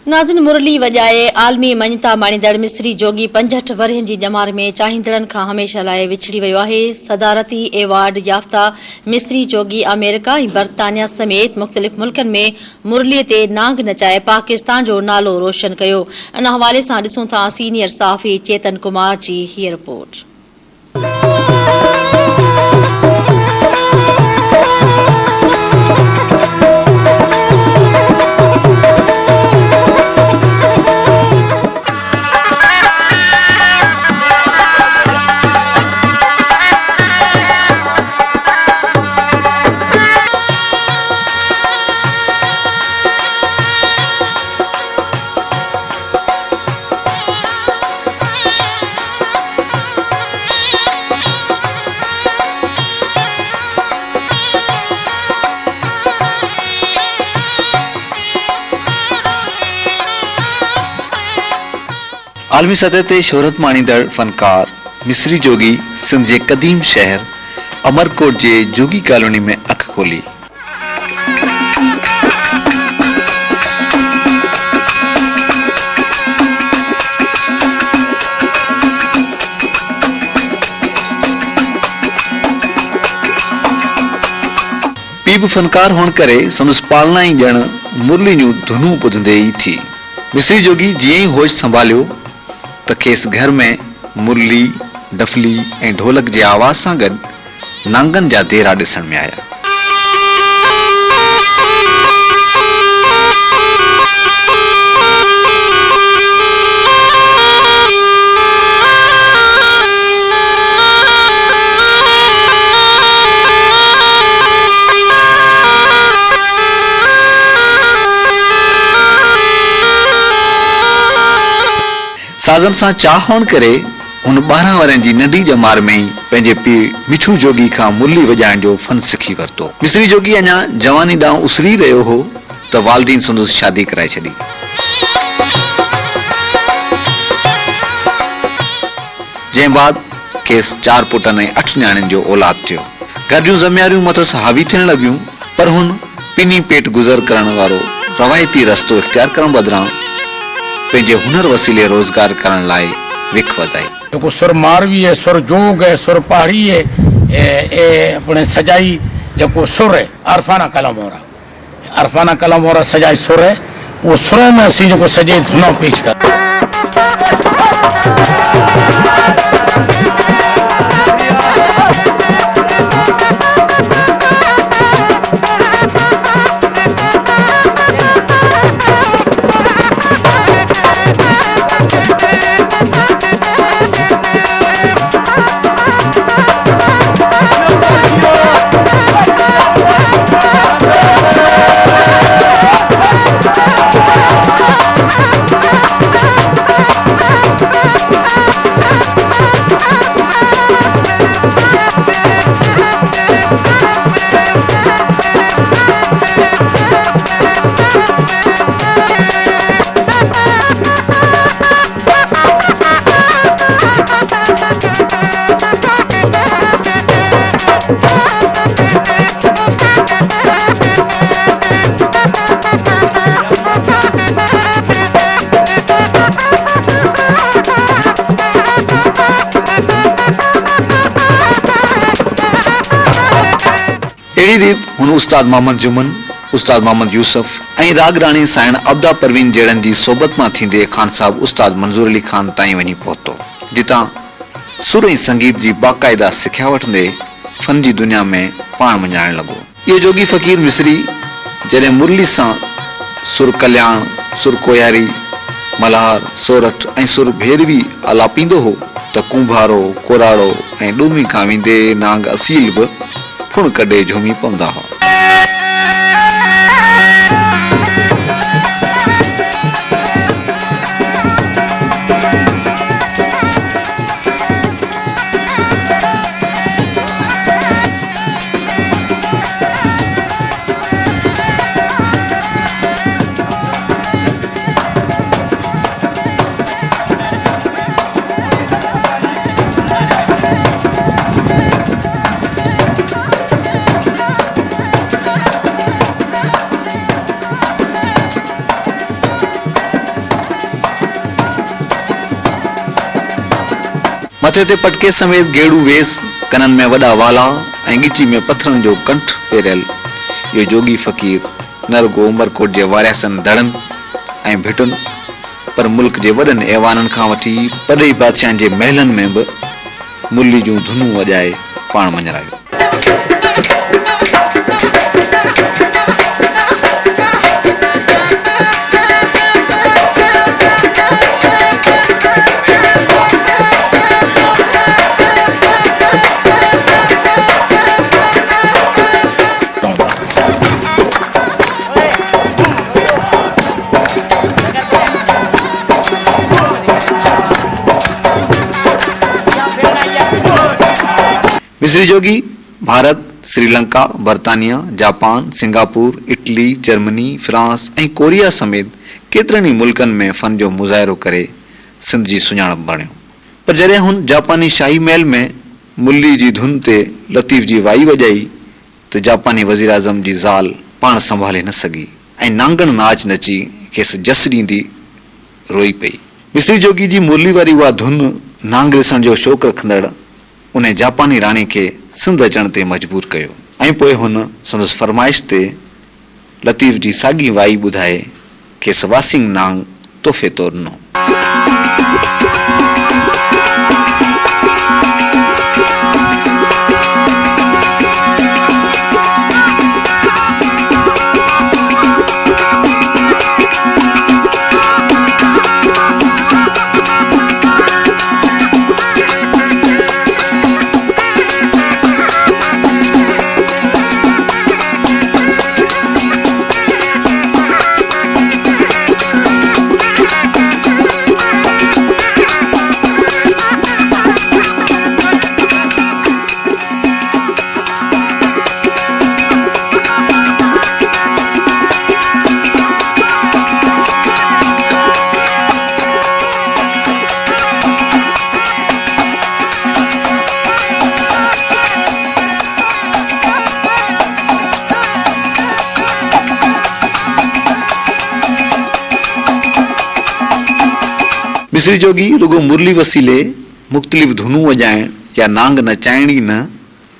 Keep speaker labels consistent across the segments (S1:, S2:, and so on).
S1: नाज़िन मुरली वॼाए आलमी मञता माणींदड़ मिस्री जोगी 65 वरियनि जी ॼमार में चाहींदड़नि खां हमेशह लाइ विछड़ी वियो आहे। सदारती एवार्ड याफ़्ता मिस्री जोगी अमेरिका ऐं बर्तानिया समेत मुख़्तलिफ़ मुल्कनि में मुरलीअ ते नांग नचाए पाकिस्तान जो नालो रोशन कयो। इन हवाले सां ॾिसूं था सीनियर सहाफ़ी चेतन कुमार जी हीअ रिपोर्ट।
S2: आलमी सतह ते शोहरत माणींदड़ फनकार मिस्री जोगी सिंध जे क़दीम शहर अमरकोट जे जोगी कॉलोनी में अख खोली। पीउ फनकार हुअण करे संदसि पालना ई ॼण मुरली जूं धुनूं ॿुधंदे ई थी। मिस्री जोगी जीअं ई होश संभालियो त खेसि घर में मुरली, डफली ऐं ढोलक जे आवाज़ सां गॾु नांगनि जा देरा ॾिसण में आया। साज़न सां चाह हुअण करे हुन 12 वरनि जी नंढी ॼमार में ई पंहिंजे पीउ मिठू जोगी खां मुरली वॼाइण जो फन सिखी वरितो। मिस्री जोगी अञा जवानी ॾांहुं उसरी रहियो हो त वालदीन संदसि शादी कराए छॾी। जंहिं बाद खेसि 4 पुटनि ऐं 8 न्याणियुनि जो औलाद थियो। घर जूं ज़मियारियूं मथसि हावी थियण लॻियूं, पर हुन पिनी पेट गुज़र करण वारो रवायती रस्तो इख्तियार करण बदिरां पंहिंजे हुनर वसीले रोज़गार करण लाइ विख वधाई।
S3: जेको सुर मारवी है, सुर जोग है, सुर पहाड़ी है, अपने सजाई जेको सुर है अरफाना कलम वारा सजाई सुर है, वो सुर में असीं जेको सजे धुनो पेश कर।
S2: अहिड़ी रीत हुन उस्ताद मोहम्मद जुमन, उस्ताद मोहम्मद यूसुफ ऐं राग राणी साइण अब्दा परवीन जहिड़नि जी सोबत मां थींदे खान साहब उस्ताद मंज़ूर अली खान ताईं वञी पहुतो, जितां सुर ऐं संगीत जी बाक़ाइदा सिखिया वठंदे फन जी दुनिया में पाण मञाइण लॻो। इहो जोगी फ़क़ीर मिस्री जॾहिं मुरली सां सुर कल्याण, सुर कोयारी, मल्हार, सोरठ ऐं सुर भेरवी आलापींदो हो त कुंभारो, कोराड़ो ऐं ॾूमी खां वेंदे नांग असील बि फुण कॾे झूमी पवंदा हुआ। मथे ते पटके समेत गेड़ू वेस, कनन में वड़ा वाला ऐं गिची में पत्थरन जो कंठ पेरियल यो जोगी फकीर न रुगो उमरकोट जे वारियासन धड़न ऐं भिटुन पर मुल्क जे वॾनि ऐवाननि खां वठी परई बादशाहनि जे महलनि में बि मुरली जूं धुनूं वॼाए पाण मञरायो। मिस्री जोगी भारत, श्रीलंका, बर्तानिया, Japan, Singapore, Italy, Germany, France ऐं कोरिया समेत केतिरनि ई मुल्कनि में फन जो मुज़ाहिरो करे सिंध जी सुञाणप बणियो। पर जॾहिं हुन जापानी शाही महल में मुरली जी धुन ते लतीफ़ जी वाई वॼाई त जापानी वज़ीर आज़म जी ज़ाल पाण संभाले न सघी ऐं नांगण नाच नची खेसि जस ॾींदी रोई पई। मिस्री जोगी जी मुरली वारी उहा धुन नांग ॾिसण जो शौक़ु रखंदड़ उन जापानी राणी खे सिंध अचण ते मजबूर कयो ऐं पोइ हुन संदसि फरमाइश ते लतीफ़ जी साॻी वाई ॿुधाए खेसि वासिंग नांग तोहफ़े तौरु ॾिनो। मिस्री जोगी रुगो मुरली वसीले मुख़्तलिफ़ धुनूं वॼाइण या नांग नचाइण ई न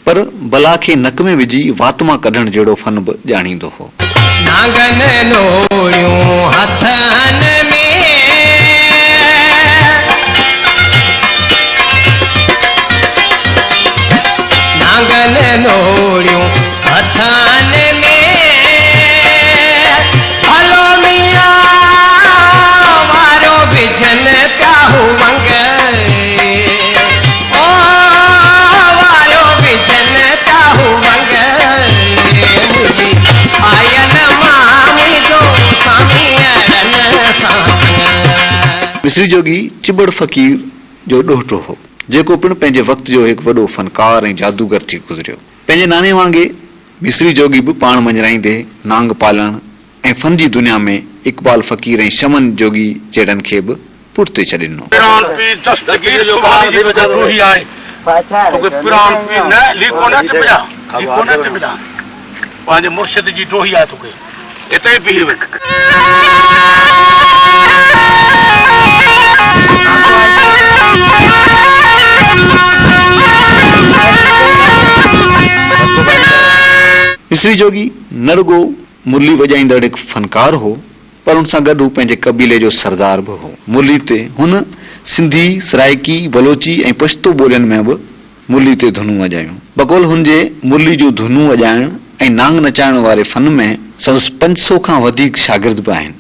S2: पर बला खे नक में विझी वातमा कढण जहिड़ो फन बि ॼाणींदो हो।
S4: नांगन नोड़ियूं हथनि में नांगन नोड़ियूं हथनि में हलो मिया वारो बिजन प्याहू वंग ओ वारो बिजन प्याहू वंग मुझी आयल मामी जो सामियरन सांग।
S2: मिस्री जोगी चिबड़ फ़कीर जो ॾोहिटो हो जेको पिणु पंहिंजे वक़्त जो हिकु वॾो फ़नकार ऐं जादूगर थी गुज़रियो। पंहिंजे नाने वांगुरु मिस्री जोगी बि पाण मञराईंदे नांग पालण ऐं फन जी दुनिया में इकबाल फ़कीर ऐं शमन जोगी जहिड़नि खे बि पुठिते छॾे ॾिनो।
S3: पंहिंजे मुर्शिद जी ॾोही आहे तोखे हिते पी वे।
S2: मिस्री जोगी न रुगो मुरली वॼाईंदड़ हिकु फनकार हो पर हुन सां गॾु हू पंहिंजे कबीले जो सरदार बि हो। मुरली ते हुन सिंधी, सराइकी, बलोची ऐं पश्तो ॿोलियुनि में बि मुरली ते धुनूं वॼायूं। बकौल हुन जे मुरली जूं धुनूं वॼाइण ऐं नांग नचाइण वारे फन में संदसि 500 खां वधीक शागिर्द बि आहिनि।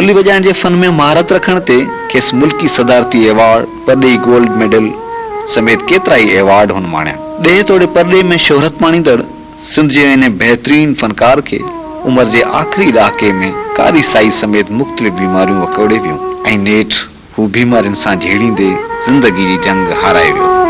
S2: ढोली वॼाइण जे फन में महारत रखण ते खेसि मुल्की सदारती एवॉर्ड, परॾेही गोल्ड मेडल समेत केतिरा ई एवॉर्ड हुन माणिया। ॾे तोड़े परॾे में शोहरत माणींदड़ सिंध जे इन बहितरीन फनकार खे उमिरि जे आख़िरी ॾहाके में कारी साई समेत मुख़्तलिफ़ बीमारियूं वकोड़े वियूं ऐं नेठि हू बीमारियुनि सां झेड़ींदे ज़िंदगी जी जंग हाराए वियो।